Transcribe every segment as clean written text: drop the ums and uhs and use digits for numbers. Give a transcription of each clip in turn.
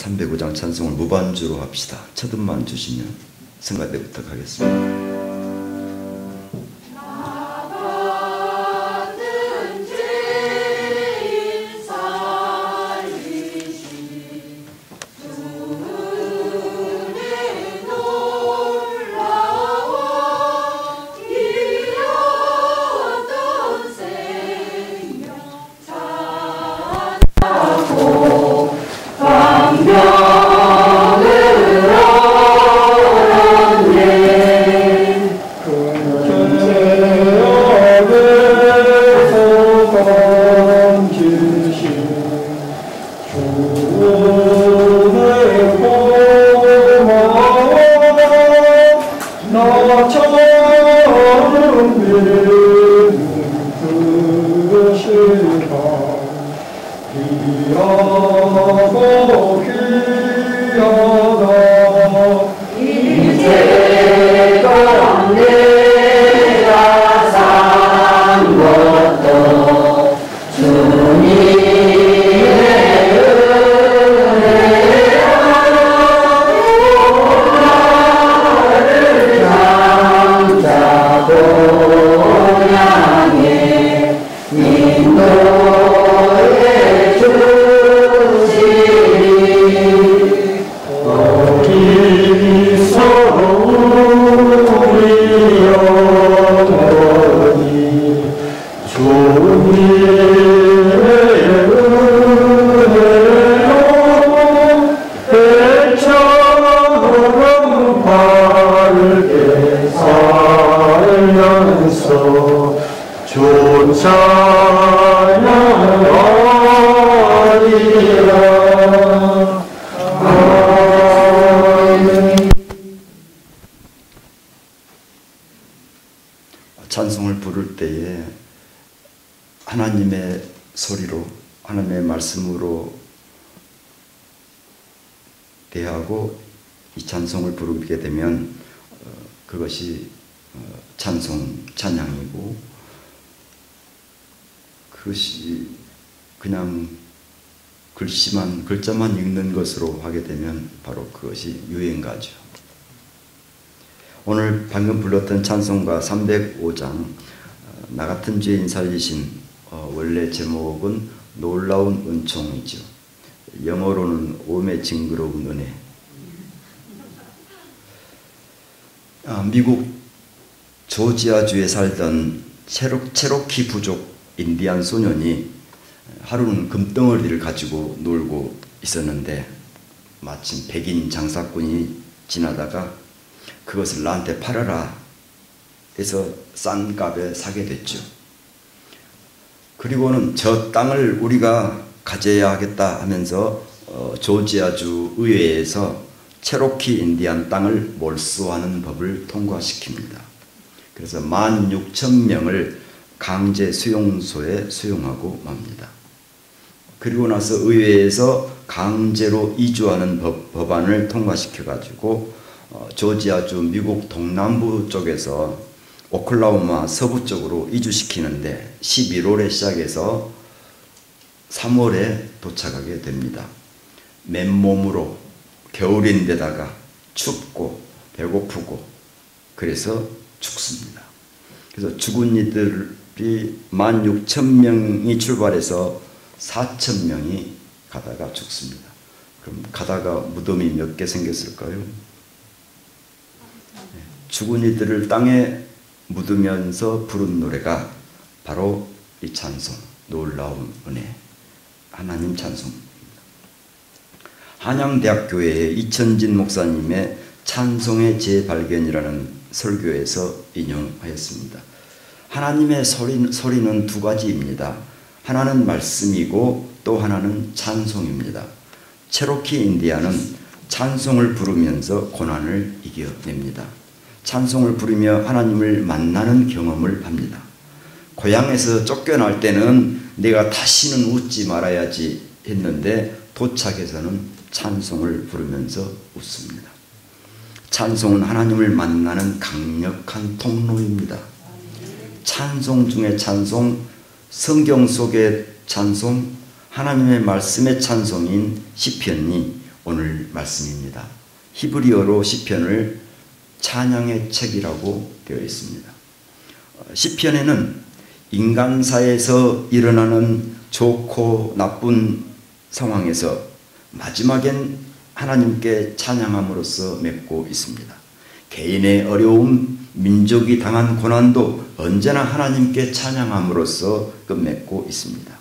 305장 찬송을 무반주로 합시다. 첫 음만 주시면 성가대부터 가겠습니다. 찬송을 부를 때에 하나님의 소리로, 하나님의 말씀으로 대하고 이 찬송을 부르게 되면 그것이 찬양이고, 그것이 그냥 글자만 읽는 것으로 하게 되면 바로 그것이 유행가죠. 오늘 방금 불렀던 찬송가 305장 나 같은 죄인 살리신, 원래 제목은 놀라운 은총이죠. 영어로는 오메 징그러운 은혜. 미국 조지아주에 살던 체로키 부족 인디안 소년이 하루는 금덩어리를 가지고 놀고 있었는데 마침 백인 장사꾼이 지나다가 그것을 나한테 팔아라 해서 싼 값에 사게 됐죠. 그리고는 저 땅을 우리가 가져야 하겠다 하면서 조지아주 의회에서 체로키 인디안 땅을 몰수하는 법을 통과시킵니다. 그래서 16,000명을 강제 수용소에 수용하고 맙니다. 그리고 나서 의회에서 강제로 이주하는 법안을 통과시켜가지고 조지아주 미국 동남부 쪽에서 오클라호마 서부 쪽으로 이주시키는데 11월에 시작해서 3월에 도착하게 됩니다. 맨몸으로 겨울인데다가 춥고 배고프고 그래서 죽습니다. 그래서 죽은 이들이 16,000명이 출발해서 4,000명이 가다가 죽습니다. 그럼 가다가 무덤이 몇 개 생겼을까요? 죽은 이들을 땅에 묻으면서 부른 노래가 바로 이 찬송, 놀라운 은혜, 하나님 찬송입니다. 한양대학교의 이천진 목사님의 찬송의 재발견이라는 설교에서 인용하였습니다. 하나님의 소리는 두 가지입니다. 하나는 말씀이고 또 하나는 찬송입니다. 체로키 인디안은 찬송을 부르면서 고난을 이겨냅니다. 찬송을 부르며 하나님을 만나는 경험을 합니다. 고향에서 쫓겨날 때는 내가 다시는 웃지 말아야지 했는데 도착해서는 찬송을 부르면서 웃습니다. 찬송은 하나님을 만나는 강력한 통로입니다. 찬송 중에 찬송, 성경 속의 찬송, 하나님의 말씀의 찬송인 시편이 오늘 말씀입니다. 히브리어로 시편을 찬양의 책이라고 되어 있습니다. 시편에는 인간사에서 일어나는 좋고 나쁜 상황에서 마지막엔 하나님께 찬양함으로써 맺고 있습니다. 개인의 어려움, 민족이 당한 고난도 언제나 하나님께 찬양함으로써 끝맺고 있습니다.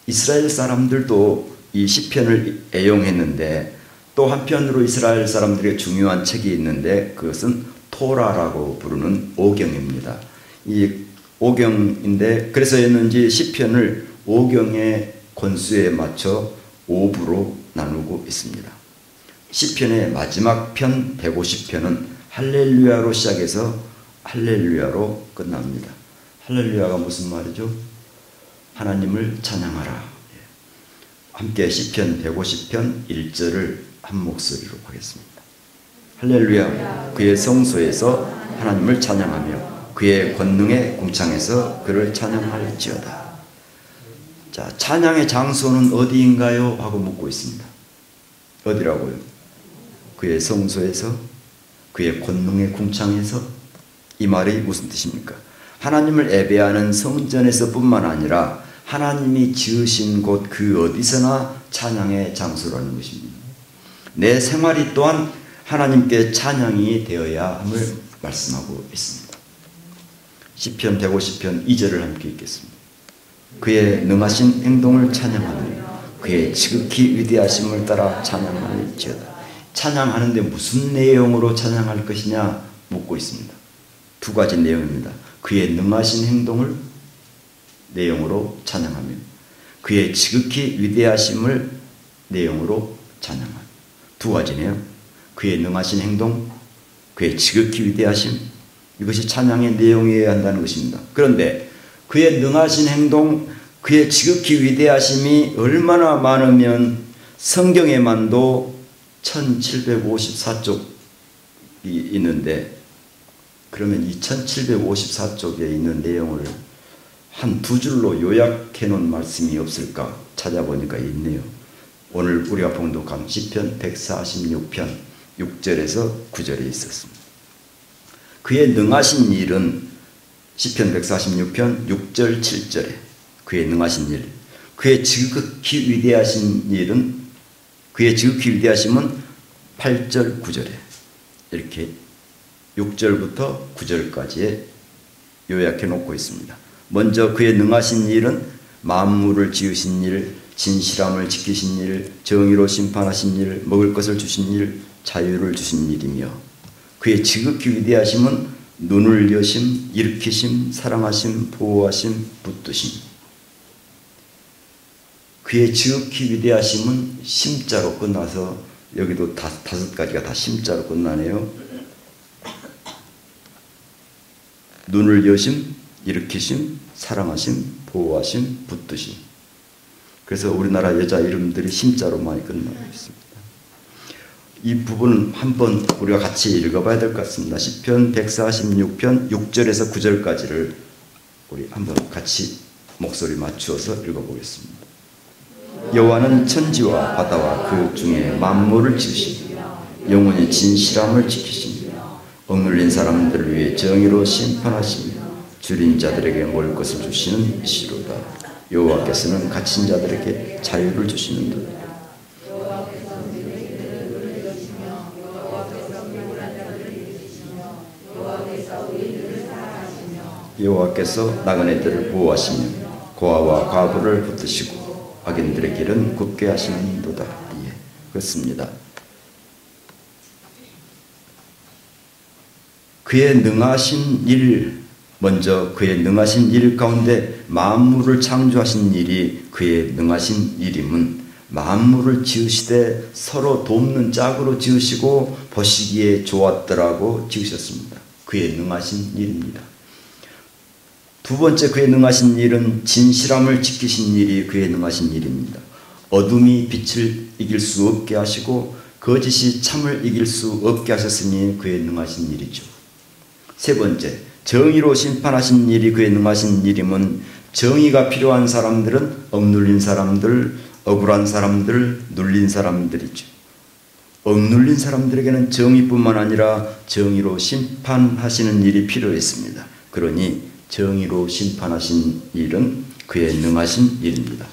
이스라엘 사람들도 이 시편을 애용했는데 또 한편으로 이스라엘 사람들의 중요한 책이 있는데 그것은 토라라고 부르는 오경입니다. 이 오경인데 그래서였는지 시편을 오경의 권수에 맞춰 5부로 나누고 있습니다. 시편의 마지막 편 150편은 할렐루야로 시작해서 할렐루야로 끝납니다. 할렐루야가 무슨 말이죠? 하나님을 찬양하라. 함께 시편 150편 1절을 한 목소리로 하겠습니다. 할렐루야, 그의 성소에서 하나님을 찬양하며 그의 권능의 궁창에서 그를 찬양할지어다. 자, 찬양의 장소는 어디인가요? 하고 묻고 있습니다. 어디라고요? 그의 성소에서, 그의 권능의 궁창에서. 이 말이 무슨 뜻입니까? 하나님을 예배하는 성전에서 뿐만 아니라 하나님이 지으신 곳 그 어디서나 찬양의 장소라는 것입니다. 내 생활이 또한 하나님께 찬양이 되어야 함을 말씀하고 있습니다. 시편 150편 2절을 함께 읽겠습니다. 그의 능하신 행동을 찬양하며 그의 지극히 위대하심을 따라 찬양할지어다. 찬양하는데 무슨 내용으로 찬양할 것이냐 묻고 있습니다. 두 가지 내용입니다. 그의 능하신 행동을 내용으로 찬양하며 그의 지극히 위대하심을 내용으로 찬양하며 두 가지네요. 그의 능하신 행동, 그의 지극히 위대하심, 이것이 찬양의 내용이어야 한다는 것입니다. 그런데 그의 능하신 행동, 그의 지극히 위대하심이 얼마나 많으면 성경에만도 1754쪽이 있는데 그러면 이 1754쪽에 있는 내용을 한 두 줄로 요약해 놓은 말씀이 없을까 찾아보니까 있네요. 오늘 우리가 봉독한 시편 146편 6절에서 9절에 있었습니다. 그의 능하신 일은 시편 146편 6절 7절에 그의 능하신 일, 그의 지극히 위대하신 일은 그의 지극히 위대하심은 8절 9절에 이렇게 6절부터 9절까지에 요약해 놓고 있습니다. 먼저 그의 능하신 일은 만물을 지으신 일, 진실함을 지키신 일, 정의로 심판하신 일, 먹을 것을 주신 일, 자유를 주신 일이며 그의 지극히 위대하심은 눈을 여심, 일으키심, 사랑하심, 보호하심, 붙드심. 그의 지극히 위대하심은 심자로 끝나서 여기도 다섯 가지가 다 심자로 끝나네요. 눈을 여심, 일으키심, 사랑하심, 보호하심, 붙드심. 그래서 우리나라 여자 이름들이 심자로 많이 끝나고 있습니다. 이 부분은 한번 우리가 같이 읽어봐야 될 것 같습니다. 시편 146편 6절에서 9절까지를 우리 한번 같이 목소리 맞추어서 읽어보겠습니다. 여호와는 천지와 바다와 그 중에 만물을 지으시며 영원히 진실함을 지키시며 억눌린 사람들을 위해 정의로 심판하시며 줄인 자들에게 먹을 것을 주시는 이시로다. 여호와께서는 갇힌 자들에게 자유를 주시는도다. 여호와께서 나그네들을 보호하시며 고아와 과부를 붙드시고 악인들의 길은 굽게 하시는도다. 예, 그렇습니다. 그의 능하신 일, 먼저 그의 능하신 일 가운데 만물을 창조하신 일이 그의 능하신 일임은 만물을 지으시되 서로 돕는 짝으로 지으시고 보시기에 좋았더라고 지으셨습니다. 그의 능하신 일입니다. 두 번째 그의 능하신 일은 진실함을 지키신 일이 그의 능하신 일입니다. 어둠이 빛을 이길 수 없게 하시고 거짓이 참을 이길 수 없게 하셨으니 그의 능하신 일이죠. 세 번째, 정의로 심판하신 일이 그의 능하신 일임은 정의가 필요한 사람들은 억눌린 사람들, 억울한 사람들, 눌린 사람들이죠. 억눌린 사람들에게는 정의뿐만 아니라 정의로 심판하시는 일이 필요했습니다. 그러니 정의로 심판하신 일은 그의 능하신 일입니다.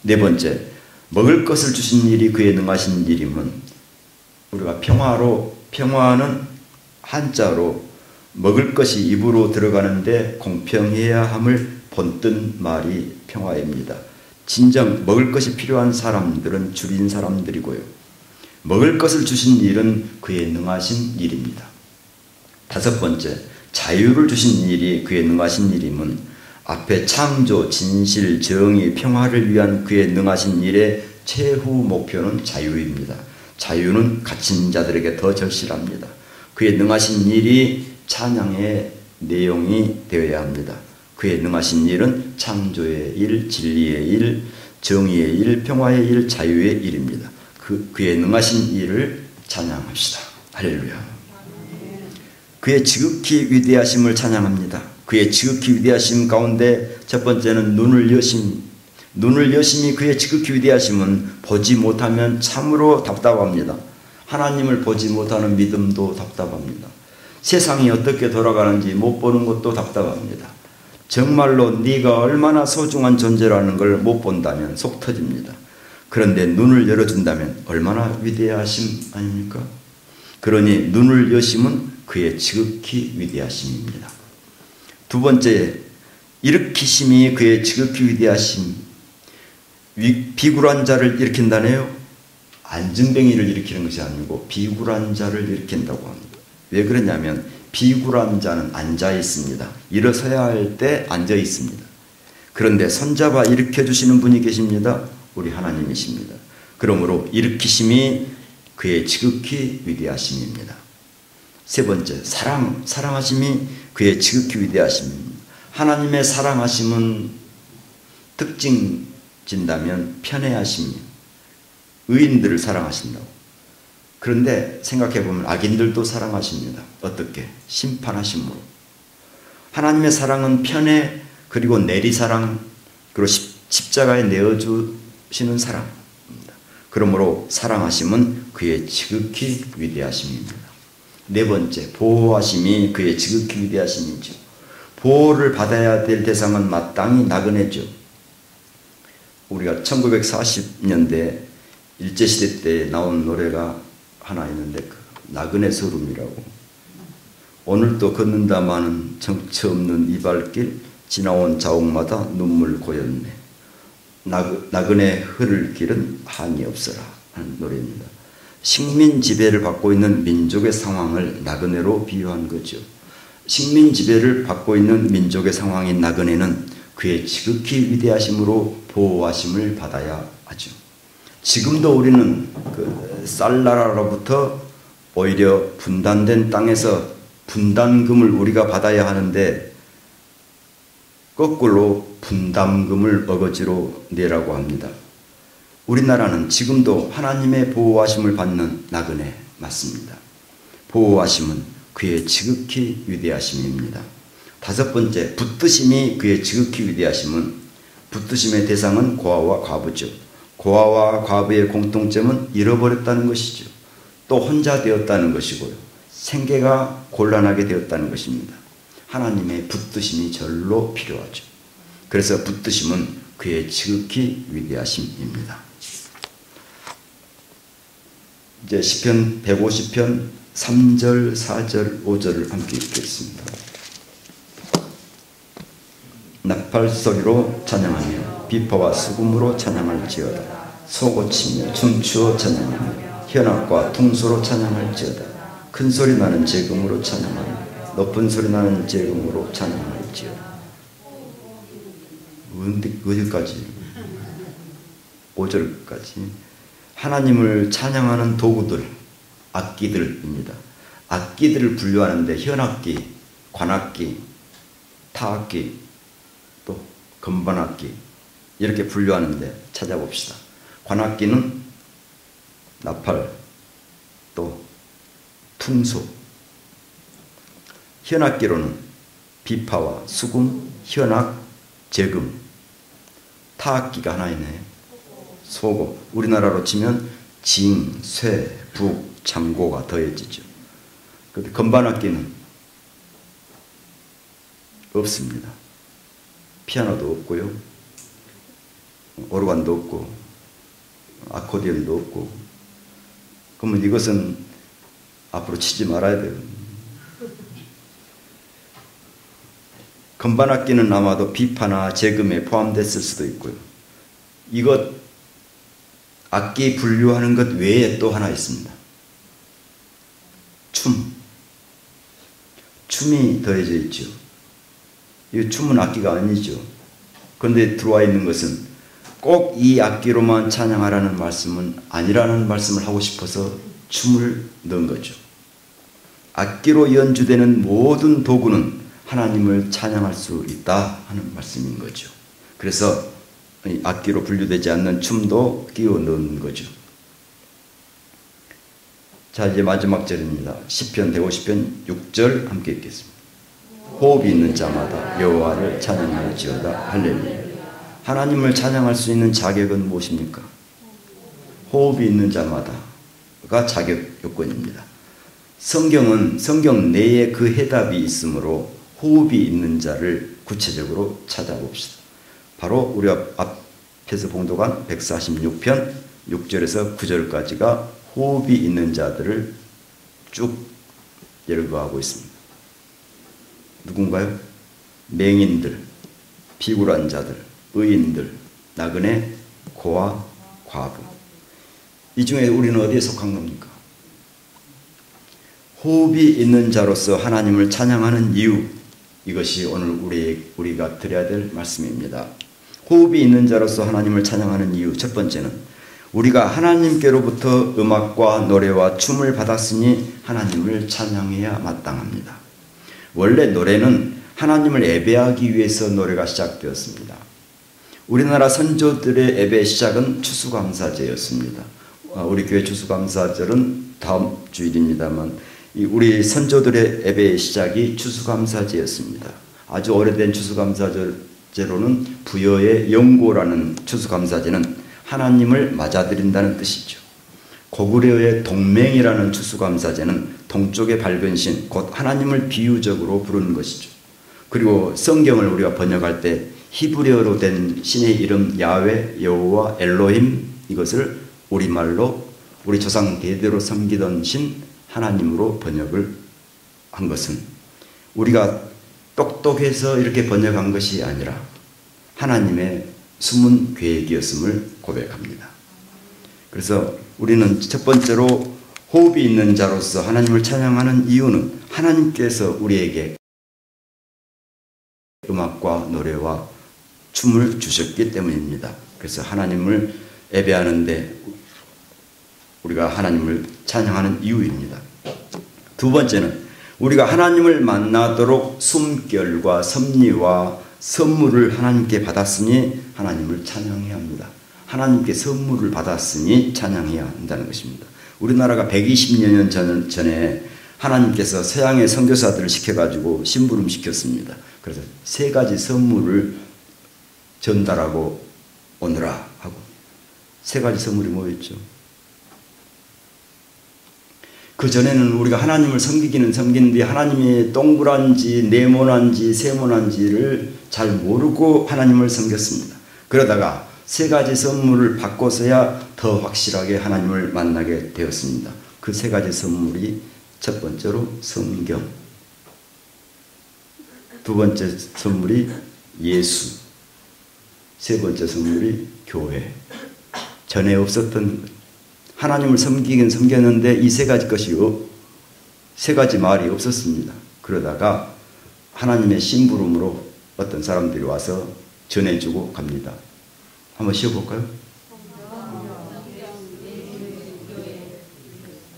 네 번째, 먹을 것을 주신 일이 그의 능하신 일임은 우리가 평화는 한자로 먹을 것이 입으로 들어가는데 공평해야 함을 본뜬 말이 평화입니다. 진정 먹을 것이 필요한 사람들은 줄인 사람들이고요. 먹을 것을 주신 일은 그의 능하신 일입니다. 다섯 번째, 자유를 주신 일이 그의 능하신 일임은 앞에 창조, 진실, 정의, 평화를 위한 그의 능하신 일의 최후 목표는 자유입니다. 자유는 갇힌 자들에게 더 절실합니다. 그의 능하신 일이 찬양의 내용이 되어야 합니다. 그의 능하신 일은 창조의 일, 진리의 일, 정의의 일, 평화의 일, 자유의 일입니다. 그의 능하신 일을 찬양합시다. 할렐루야. 그의 지극히 위대하심을 찬양합니다. 그의 지극히 위대하심 가운데 첫 번째는 눈을 여심이 그의 지극히 위대하심은 보지 못하면 참으로 답답합니다. 하나님을 보지 못하는 믿음도 답답합니다. 세상이 어떻게 돌아가는지 못 보는 것도 답답합니다. 정말로 네가 얼마나 소중한 존재라는 걸 못 본다면 속 터집니다. 그런데 눈을 열어준다면 얼마나 위대하심 아닙니까? 그러니 눈을 여심은 그의 지극히 위대하심입니다. 두 번째, 일으키심이 그의 지극히 위대하심. 비굴한 자를 일으킨다네요. 안진뱅이를 일으키는 것이 아니고 비굴한 자를 일으킨다고 합니다. 왜 그러냐면 비굴한 자는 앉아 있습니다. 일어서야 할 때 앉아 있습니다. 그런데 손잡아 일으켜 주시는 분이 계십니다. 우리 하나님이십니다. 그러므로 일으키심이 그의 지극히 위대하심입니다. 세 번째, 사랑하심이 그의 지극히 위대하심입니다. 하나님의 사랑하심은 특징 진다면 편애하심이에요. 의인들을 사랑하신다고. 그런데 생각해보면 악인들도 사랑하십니다. 어떻게? 심판하심으로. 하나님의 사랑은 편애, 그리고 내리사랑, 그리고 십자가에 내어주시는 사랑입니다. 그러므로 사랑하심은 그의 지극히 위대하심입니다. 네 번째, 보호하심이 그의 지극히 위대하심이죠. 보호를 받아야 될 대상은 마땅히 나그네죠. 우리가 1940년대 일제시대 때 나온 노래가 하나 있는데 나그네 서름이라고. 오늘도 걷는다마는 정처 없는 이 발길 지나온 자옥마다 눈물 고였네. 나그네 흐를 길은 한이 없어라 하는 노래입니다. 식민 지배를 받고 있는 민족의 상황을 나그네로 비유한 거죠. 식민 지배를 받고 있는 민족의 상황인 나그네는 그의 지극히 위대하심으로 보호하심을 받아야 하죠. 지금도 우리는 그 쌀나라로부터 오히려 분단된 땅에서 분담금을 우리가 받아야 하는데 거꾸로 분담금을 어거지로 내라고 합니다. 우리나라는 지금도 하나님의 보호하심을 받는 나그네 맞습니다. 보호하심은 그의 지극히 위대하심입니다. 다섯 번째, 붙드심이 그의 지극히 위대하심은 붙드심의 대상은 고아와 과부죠. 고아와 과부의 공통점은 잃어버렸다는 것이죠. 또 혼자 되었다는 것이고요. 생계가 곤란하게 되었다는 것입니다. 하나님의 붙드심이 절로 필요하죠. 그래서 붙드심은 그의 지극히 위대하심입니다. 이제 시편 150편 3절, 4절, 5절을 함께 읽겠습니다. 나팔 소리로 찬양하며 비파와 수금으로 찬양할지어다. 소고치며 춤추어 찬양하며 현악과 퉁소로 찬양할지어다. 큰 소리 나는 재금으로 찬양하며 높은 소리 나는 재금으로 찬양할지어다. 어디까지? 5절까지. 하나님을 찬양하는 도구들, 악기들입니다. 악기들을 분류하는데 현악기, 관악기, 타악기, 또 건반악기 이렇게 분류하는데 찾아봅시다. 관악기는 나팔, 또 퉁소. 현악기로는 비파와 수금, 현악, 재금. 타악기가 하나 있네요. 소고. 우리나라로 치면 징, 쇠, 북, 창고가 더해지죠. 그런데 건반악기는 없습니다. 피아노도 없고요. 오르간도 없고 아코디언도 없고. 그러면 이것은 앞으로 치지 말아야 돼요. 건반악기는 아마도 비파나 재금에 포함됐을 수도 있고요. 이것 악기 분류하는 것 외에 또 하나 있습니다. 춤이 더해져 있죠. 이 춤은 악기가 아니죠. 그런데 들어와 있는 것은 꼭 이 악기로만 찬양하라는 말씀은 아니라는 말씀을 하고 싶어서 춤을 넣은 거죠. 악기로 연주되는 모든 도구는 하나님을 찬양할 수 있다 하는 말씀인 거죠. 그래서 악기로 분류되지 않는 춤도 끼워 넣은 거죠. 자, 이제 마지막 절입니다. 시편 150편 6절 함께 읽겠습니다. 호흡이 있는 자마다 여호와를 찬양할지어다. 할렐루야. 하나님을 찬양할 수 있는 자격은 무엇입니까? 호흡이 있는 자마다가 자격 요건입니다. 성경 내에 그 해답이 있으므로 호흡이 있는 자를 구체적으로 찾아봅시다. 바로 우리가 앞에서 봉독한 146편 6절에서 9절까지가 호흡이 있는 자들을 쭉 열거하고 있습니다. 누군가요? 맹인들, 비굴한 자들, 의인들, 나그네, 고아, 과부. 이 중에 우리는 어디에 속한 겁니까? 호흡이 있는 자로서 하나님을 찬양하는 이유, 이것이 오늘 우리가 드려야 될 말씀입니다. 호흡이 있는 자로서 하나님을 찬양하는 이유, 첫 번째는 우리가 하나님께로부터 음악과 노래와 춤을 받았으니 하나님을 찬양해야 마땅합니다. 원래 노래는 하나님을 예배하기 위해서 노래가 시작되었습니다. 우리나라 선조들의 예배 시작은 추수감사제였습니다. 우리 교회 추수감사절은 다음 주일입니다만 우리 선조들의 예배의 시작이 추수감사제였습니다. 아주 오래된 추수감사제로는 부여의 영고라는 추수감사제는 하나님을 맞아들인다는 뜻이죠. 고구려의 동맹이라는 추수감사제는 동쪽의 밝은 신, 곧 하나님을 비유적으로 부르는 것이죠. 그리고 성경을 우리가 번역할 때 히브리어로 된 신의 이름 야훼, 여호와, 엘로힘, 이것을 우리말로 우리 조상 대대로 섬기던 신 하나님으로 번역을 한 것은 우리가 똑똑해서 이렇게 번역한 것이 아니라 하나님의 숨은 계획이었음을 고백합니다. 그래서 우리는 첫 번째로 호흡이 있는 자로서 하나님을 찬양하는 이유는 하나님께서 우리에게 음악과 노래와 춤을 주셨기 때문입니다. 그래서 하나님을 예배하는데 우리가 하나님을 찬양하는 이유입니다. 두 번째는 우리가 하나님을 만나도록 숨결과 섭리와 선물을 하나님께 받았으니 하나님을 찬양해야 합니다. 하나님께 선물을 받았으니 찬양해야 한다는 것입니다. 우리나라가 120년 전에 하나님께서 서양의 선교사들을 시켜가지고 심부름 시켰습니다. 그래서 세 가지 선물을 전달하고 오너라 하고 세 가지 선물이 뭐였죠? 그 전에는 우리가 하나님을 섬기기는 섬기는데 하나님이 동그란지 네모난지 세모난지를 잘 모르고 하나님을 섬겼습니다. 그러다가 세 가지 선물을 받고서야 더 확실하게 하나님을 만나게 되었습니다. 그 세 가지 선물이 첫 번째로 성경, 두 번째 선물이 예수, 세 번째 선물이 교회. 전에 없었던 하나님을 섬기긴 섬겼는데 이 세 가지 것이 세 가지 말이 없었습니다. 그러다가 하나님의 심부름으로 어떤 사람들이 와서 전해주고 갑니다. 한번 쉬어볼까요?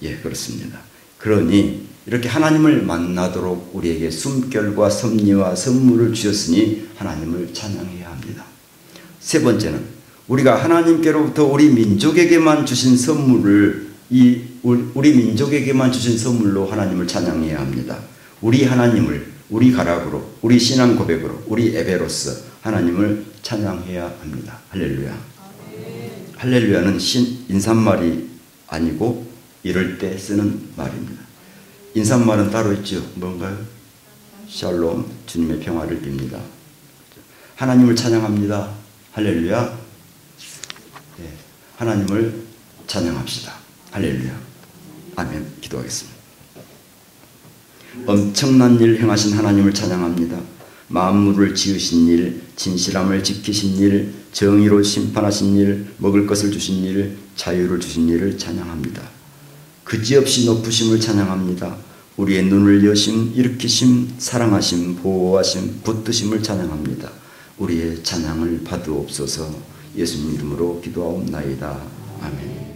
예, 그렇습니다. 그러니 이렇게 하나님을 만나도록 우리에게 숨결과 섭리와 선물을 주셨으니 하나님을 찬양해야 합니다. 세 번째는 우리가 하나님께로부터 우리 민족에게만 주신 선물을 우리 민족에게만 주신 선물로 하나님을 찬양해야 합니다. 우리 하나님을 우리 가락으로 우리 신앙 고백으로 우리 예배로서 하나님을 찬양해야 합니다. 할렐루야. 할렐루야는 인사말이 아니고 이럴 때 쓰는 말입니다. 인사말은 따로 있죠. 뭔가요? 샬롬, 주님의 평화를 빕니다. 하나님을 찬양합니다. 할렐루야. 네, 하나님을 찬양합시다. 할렐루야. 아멘. 기도하겠습니다. 엄청난 일 행하신 하나님을 찬양합니다. 만물을 지으신 일, 진실함을 지키신 일, 정의로 심판하신 일, 먹을 것을 주신 일, 자유를 주신 일을 찬양합니다. 그지없이 높으심을 찬양합니다. 우리의 눈을 여심, 일으키심, 사랑하심, 보호하심, 붙드심을 찬양합니다. 우리의 찬양을 받으옵소서. 예수님 이름으로 기도하옵나이다. 아멘.